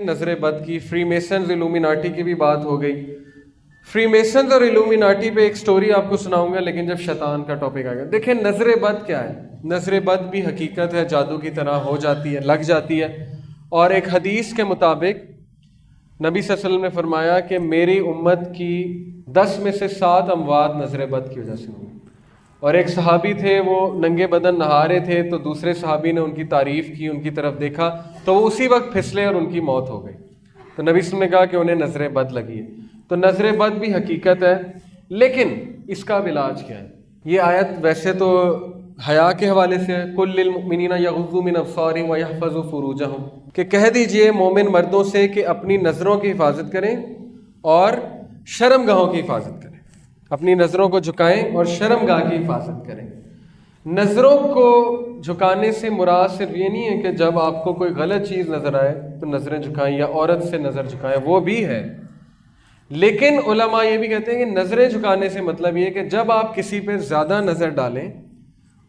نظر بد کی فری میسنز الومیناٹی کی بھی بات ہو گئی. فری میسنز اور الومیناٹی پہ ایک سٹوری آپ کو سناؤں گا لیکن جب شیطان کا ٹاپک آئے گا. دیکھیں نظر بد کیا ہے. نظر بد بھی حقیقت ہے, جادو کی طرح ہو جاتی ہے, لگ جاتی ہے. اور ایک حدیث کے مطابق نبی صلی اللہ علیہ وسلم نے فرمایا کہ میری امت کی 10 میں سے 7 اموات نظر بد کی وجہ سے ہوئی. اور ایک صحابی تھے, وہ ننگے بدن نہا رہے تھے تو دوسرے صحابی نے ان کی تعریف کی, ان کی طرف دیکھا تو وہ اسی وقت پھسلے اور ان کی موت ہو گئی. تو نبی صلی اللہ علیہ وسلم نے کہا کہ انہیں نظر بد لگی ہے. تو نظر بد بھی حقیقت ہے, لیکن اس کا علاج کیا ہے؟ یہ آیت ویسے تو حیا کے حوالے سے ہے, کل للمؤمنین یغضوا من ابصارہم ویحفظوا فروجہم, کہ کہہ دیجئے مومن مردوں سے کہ اپنی نظروں کی حفاظت کریں اور شرم گاہوں کی حفاظت کریں. اپنی نظروں کو جھکائیں اور شرم گاہ کی حفاظت کریں. نظروں کو جھکانے سے مراد صرف یہ نہیں ہے کہ جب آپ کو کوئی غلط چیز نظر آئے تو نظریں جھکائیں یا عورت سے نظر جھکائیں, وہ بھی ہے. لیکن علماء یہ بھی کہتے ہیں کہ نظریں جھکانے سے مطلب یہ کہ جب آپ کسی پہ زیادہ نظر ڈالیں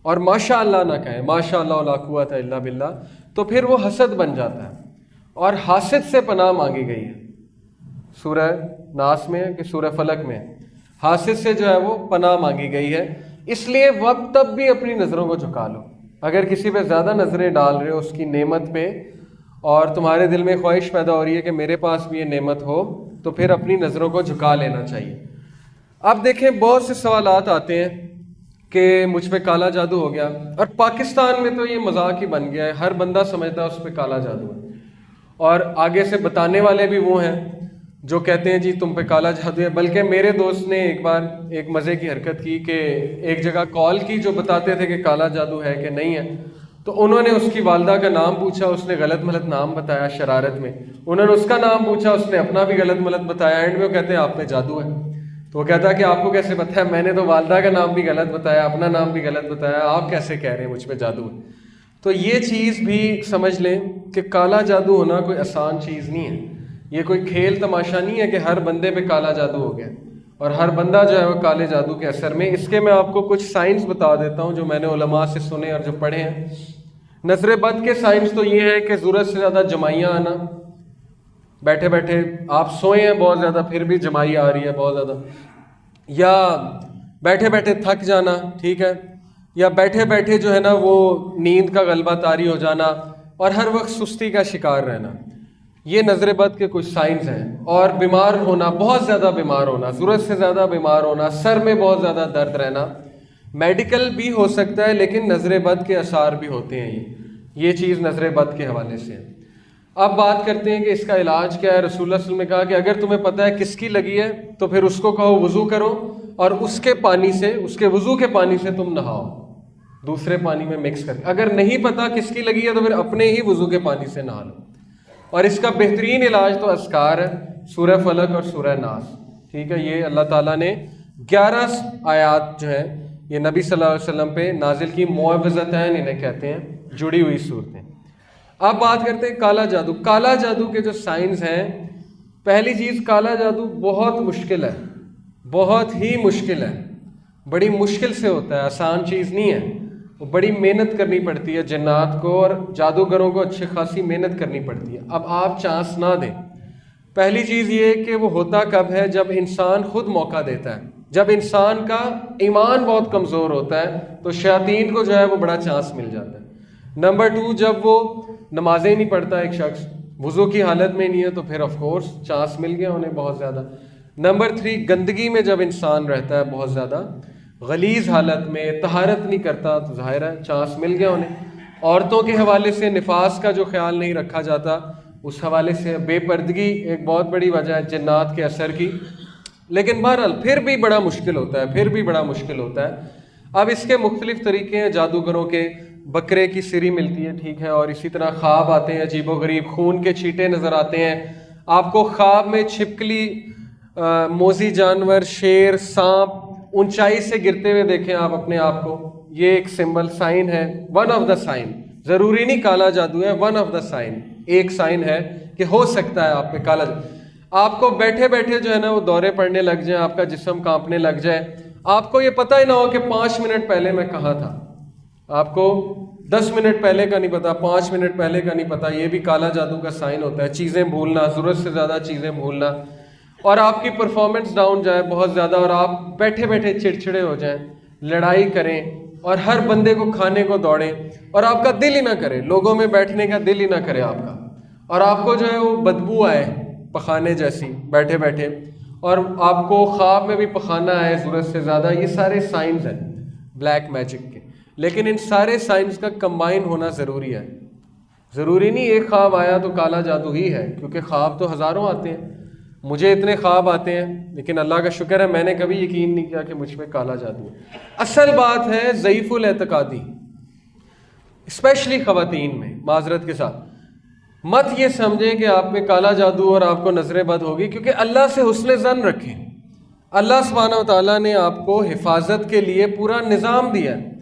اور ماشاء اللہ نہ کہیں, ماشاء اللہ لا قوت الا باللہ, تو پھر وہ حسد بن جاتا ہے. اور حاسد سے پناہ مانگی گئی ہے, سورہ ناس میں ہے کہ سورہ فلق میں, حاسد سے جو ہے وہ پناہ مانگی گئی ہے. اس لیے وقت تب بھی اپنی نظروں کو جھکا لو. اگر کسی پہ زیادہ نظریں ڈال رہے ہو اس کی نعمت پہ, اور تمہارے دل میں خواہش پیدا ہو رہی ہے کہ میرے پاس بھی یہ نعمت ہو, تو پھر اپنی نظروں کو جھکا لینا چاہیے. اب دیکھیں بہت سے سوالات آتے ہیں کہ مجھ پہ کالا جادو ہو گیا, اور پاکستان میں تو یہ مذاق ہی بن گیا ہے, ہر بندہ سمجھتا ہے اس پہ کالا جادو ہے. اور آگے سے بتانے والے بھی وہ ہیں جو کہتے ہیں جی تم پہ کالا جادو ہے. بلکہ میرے دوست نے ایک بار ایک مزے کی حرکت کی کہ ایک جگہ کال کی جو بتاتے تھے کہ کالا جادو ہے کہ نہیں ہے, تو انہوں نے اس کی والدہ کا نام پوچھا, اس نے غلط ملت نام بتایا شرارت میں. انہوں نے اس کا نام پوچھا, اس نے اپنا بھی غلط ملت بتایا. اینڈ میں وہ کہتے ہیں آپ پہ جادو ہے. تو وہ کہتا ہے کہ آپ کو کیسے پتہ ہے, میں نے تو والدہ کا نام بھی غلط بتایا, اپنا نام بھی غلط بتایا, آپ کیسے کہہ رہے ہیں مجھ پہ جادو ہے. تو یہ چیز بھی سمجھ لیں کہ کالا جادو ہونا کوئی آسان چیز نہیں ہے. یہ کوئی کھیل تماشا نہیں ہے کہ ہر بندے پہ کالا جادو ہو گیا اور ہر بندہ جو ہے وہ کالے جادو کے اثر میں. اس کے میں آپ کو کچھ سائنس بتا دیتا ہوں جو میں نے علماء سے سنے اور جو پڑھے ہیں. نظر بد کے سائنس تو یہ ہے کہ ضرورت سے زیادہ جمائیاں آنا, بیٹھے بیٹھے آپ سوئے ہیں بہت زیادہ پھر بھی جمائی آ رہی ہے بہت زیادہ, یا بیٹھے بیٹھے تھک جانا, ٹھیک ہے, یا بیٹھے بیٹھے جو ہے نا وہ نیند کا غلبہ طاری ہو جانا, اور ہر وقت سستی کا شکار رہنا. یہ نظر بد کے کچھ سائنس ہیں. اور بیمار ہونا, بہت زیادہ بیمار ہونا, ضرورت سے زیادہ بیمار ہونا, سر میں بہت زیادہ درد رہنا, میڈیکل بھی ہو سکتا ہے لیکن نظر بد کے آثار بھی ہوتے ہیں. یہ چیز نظر بد کے حوالے سے ہے. اب بات کرتے ہیں کہ اس کا علاج کیا ہے. رسول اللہ صلی اللہ علیہ وسلم نے کہا کہ اگر تمہیں پتہ ہے کس کی لگی ہے تو پھر اس کو کہو وضو کرو, اور اس کے پانی سے, اس کے وضو کے پانی سے تم نہاؤ, دوسرے پانی میں مکس کر کے. اگر نہیں پتہ کس کی لگی ہے تو پھر اپنے ہی وضو کے پانی سے نہا لو. اور اس کا بہترین علاج تو اذکار ہے, سورہ فلق اور سورہ ناس, ٹھیک ہے. یہ اللہ تعالیٰ نے 11 آیات جو ہیں یہ نبی صلی اللہ علیہ وسلم پہ نازل کی, معوذتین انہیں کہتے ہیں, جڑی ہوئی صورتیں. اب بات کرتے ہیں کالا جادو. کالا جادو کے جو سائنس ہیں, پہلی چیز کالا جادو بہت مشکل ہے, بہت ہی مشکل ہے, بڑی مشکل سے ہوتا ہے, آسان چیز نہیں ہے. وہ بڑی محنت کرنی پڑتی ہے جنات کو, اور جادوگروں کو اچھی خاصی محنت کرنی پڑتی ہے. اب آپ چانس نہ دیں. پہلی چیز یہ کہ وہ ہوتا کب ہے, جب انسان خود موقع دیتا ہے, جب انسان کا ایمان بہت کمزور ہوتا ہے تو شیاطین کو جو ہے وہ بڑا چانس مل جاتا ہے. نمبر 2, جب وہ نمازیں نہیں پڑھتا ایک شخص, وضو کی حالت میں نہیں ہے, تو پھر آف کورس چانس مل گیا انہیں بہت زیادہ. نمبر 3, گندگی میں جب انسان رہتا ہے بہت زیادہ, غلیظ حالت میں, طہارت نہیں کرتا, تو ظاہر ہے چانس مل گیا انہیں. عورتوں کے حوالے سے نفاس کا جو خیال نہیں رکھا جاتا, اس حوالے سے بے پردگی ایک بہت بڑی وجہ ہے جنات کے اثر کی. لیکن بہرحال پھر بھی بڑا مشکل ہوتا ہے, پھر بھی بڑا مشکل ہوتا ہے. اب اس کے مختلف طریقے ہیں جادوگروں کے. بکرے کی سری ملتی ہے, ٹھیک ہے, اور اسی طرح خواب آتے ہیں عجیب و غریب, خون کے چھینٹے نظر آتے ہیں آپ کو خواب میں, چھپکلی, موذی جانور, شیر, سانپ اونچائی سے گرتے ہوئے دیکھیں آپ اپنے آپ کو. یہ ایک سمبل سائن ہے, ون آف دا سائن. ضروری نہیں کالا جادو ہے, ون آف دا سائن, ایک سائن ہے کہ ہو سکتا ہے آپ پہ کالا جادو. آپ کو بیٹھے بیٹھے جو ہے نا وہ دورے پڑنے لگ جائیں, آپ کا جسم کانپنے لگ جائے, آپ کو یہ پتہ ہی نہ ہو کہ 5 منٹ پہلے میں کہاں تھا. آپ کو 10 منٹ پہلے کا نہیں پتا، 5 منٹ پہلے کا نہیں پتا، یہ بھی کالا جادو کا سائن ہوتا ہے. چیزیں بھولنا، ضرورت سے زیادہ چیزیں بھولنا، اور آپ کی پرفارمنس ڈاؤن جائے بہت زیادہ، اور آپ بیٹھے بیٹھے چڑچڑے ہو جائیں، لڑائی کریں اور ہر بندے کو کھانے کو دوڑیں، اور آپ کا دل ہی نہ کرے، لوگوں میں بیٹھنے کا دل ہی نہ کرے آپ کا، اور آپ کو جو ہے وہ بدبو آئے پخانے جیسی بیٹھے بیٹھے، اور آپ کو خواب میں بھی پخانا آئے ضرورت سے زیادہ. یہ سارے سائنز ہیں بلیک میجک کے، لیکن ان سارے سائنس کا کمبائن ہونا ضروری ہے. ضروری نہیں ایک خواب آیا تو کالا جادو ہی ہے، کیونکہ خواب تو ہزاروں آتے ہیں. مجھے اتنے خواب آتے ہیں، لیکن اللہ کا شکر ہے میں نے کبھی یقین نہیں کیا کہ مجھ پہ کالا جادو ہے. اصل بات ہے ضعیف الاعتقادی، اسپیشلی خواتین میں. معذرت کے ساتھ مت یہ سمجھیں کہ آپ پہ کالا جادو اور آپ کو نظر بد ہوگی، کیونکہ اللہ سے حسن ظن رکھیں. اللہ سبحانہ و تعالیٰ نے آپ کو حفاظت کے لیے پورا نظام دیا ہے،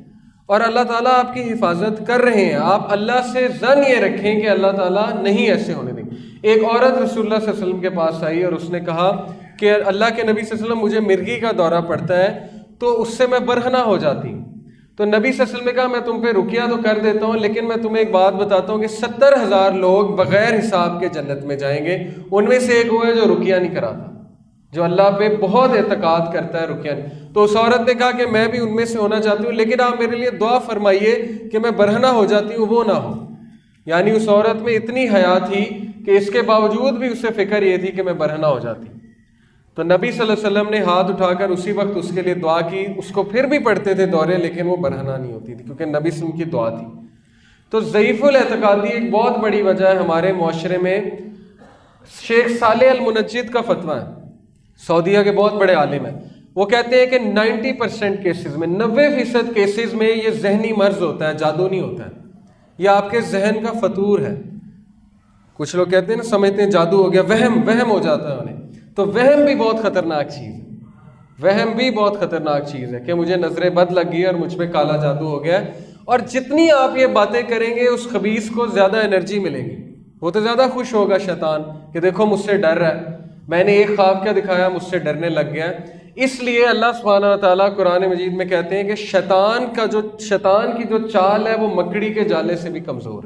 اور اللہ تعالیٰ آپ کی حفاظت کر رہے ہیں. آپ اللہ سے ظن یہ رکھیں کہ اللہ تعالیٰ نہیں ایسے ہونے دیں گے. ایک عورت رسول اللہ صلی اللہ علیہ وسلم کے پاس آئی اور اس نے کہا کہ اللہ کے نبی صلی اللہ علیہ وسلم مجھے مرگی کا دورہ پڑتا ہے تو اس سے میں برہنہ ہو جاتی ہوں. تو نبی صلی اللہ علیہ وسلم نے کہا میں تم پہ رقیہ تو کر دیتا ہوں، لیکن میں تمہیں ایک بات بتاتا ہوں کہ 70,000 لوگ بغیر حساب کے جنت میں جائیں گے. ان میں سے ایک وہ ہے جو رقیہ نہیں کراتا، جو اللہ پہ بہت اعتقاد کرتا ہے، رقیہ نہیں. تو اس عورت نے کہا کہ میں بھی ان میں سے ہونا چاہتی ہوں، لیکن آپ میرے لیے دعا فرمائیے کہ میں برہنہ ہو جاتی ہوں وہ نہ ہو. یعنی اس عورت میں اتنی حیا تھی کہ اس کے باوجود بھی اسے فکر یہ تھی کہ میں برہنہ ہو جاتی. تو نبی صلی اللہ علیہ وسلم نے ہاتھ اٹھا کر اسی وقت اس کے لیے دعا کی. اس کو پھر بھی پڑھتے تھے دورے، لیکن وہ برہنہ نہیں ہوتی تھی کیونکہ نبی صلی اللہ علیہ وسلم کی دعا تھی. تو ضعیف الاعتقادی ایک بہت بڑی وجہ ہے ہمارے معاشرے میں. شیخ صالح المنجد کا فتویٰ ہے، سعودیہ کے بہت بڑے عالم ہیں. وہ کہتے ہیں کہ 90% کیسز میں، 90% کیسز میں یہ ذہنی مرض ہوتا ہے، جادو نہیں ہوتا ہے. یہ آپ کے ذہن کا فطور ہے. کچھ لوگ کہتے ہیں نا، سمجھتے ہیں جادو ہو گیا، وہم ہو جاتا ہے انہیں. تو وہم بھی بہت خطرناک چیز ہے. وہم بھی بہت خطرناک چیز ہے کہ مجھے نظر بد لگ گئی اور مجھ پہ کالا جادو ہو گیا. اور جتنی آپ یہ باتیں کریں گے اس خبیث کو زیادہ انرجی ملے گی. وہ تو زیادہ خوش ہوگا شیطان کہ دیکھو مجھ سے ڈر رہا ہے، میں نے ایک خواب کیا دکھایا، مجھ سے ڈرنے لگ گیا. اس لیے اللہ سبحانہ و تعالیٰ قرآن مجید میں کہتے ہیں کہ شیطان کی جو چال ہے وہ مکڑی کے جالے سے بھی کمزور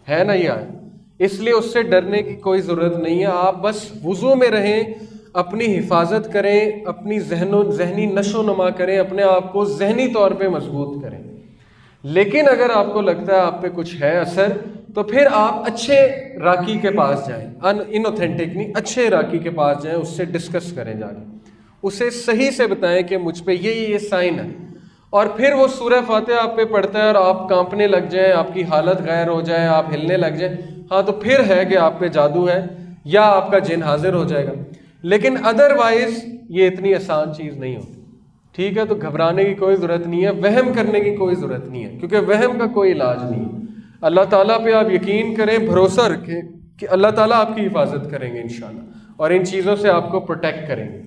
ہے نا. یہ آئے اس لیے اس سے ڈرنے کی کوئی ضرورت نہیں ہے. آپ بس وضو میں رہیں، اپنی حفاظت کریں، اپنی ذہنی نشو نما کریں، اپنے آپ کو ذہنی طور پہ مضبوط کریں. لیکن اگر آپ کو لگتا ہے آپ پہ کچھ ہے اثر، تو پھر آپ اچھے راکی کے پاس جائیں، ان اوتھینٹک نہیں، اچھے راکی کے پاس جائیں، اس سے ڈسکس کریں، جا کے اسے صحیح سے بتائیں کہ مجھ پہ یہ سائن ہے. اور پھر وہ سورہ فاتحہ آپ پہ پڑھتا ہے اور آپ کانپنے لگ جائیں، آپ کی حالت غیر ہو جائے، آپ ہلنے لگ جائیں، ہاں تو پھر ہے کہ آپ پہ جادو ہے یا آپ کا جن حاضر ہو جائے گا. لیکن ادروائز یہ اتنی آسان چیز نہیں ہوتی. ٹھیک ہے، تو گھبرانے کی کوئی ضرورت نہیں ہے، وہم کرنے کی کوئی ضرورت نہیں ہے، کیونکہ وہم کا کوئی علاج نہیں ہے. اللہ تعالیٰ پہ آپ یقین کریں، بھروسہ رکھیں کہ اللہ تعالیٰ آپ کی حفاظت کریں گے انشاءاللہ، اور ان چیزوں سے آپ کو پروٹیکٹ کریں گے.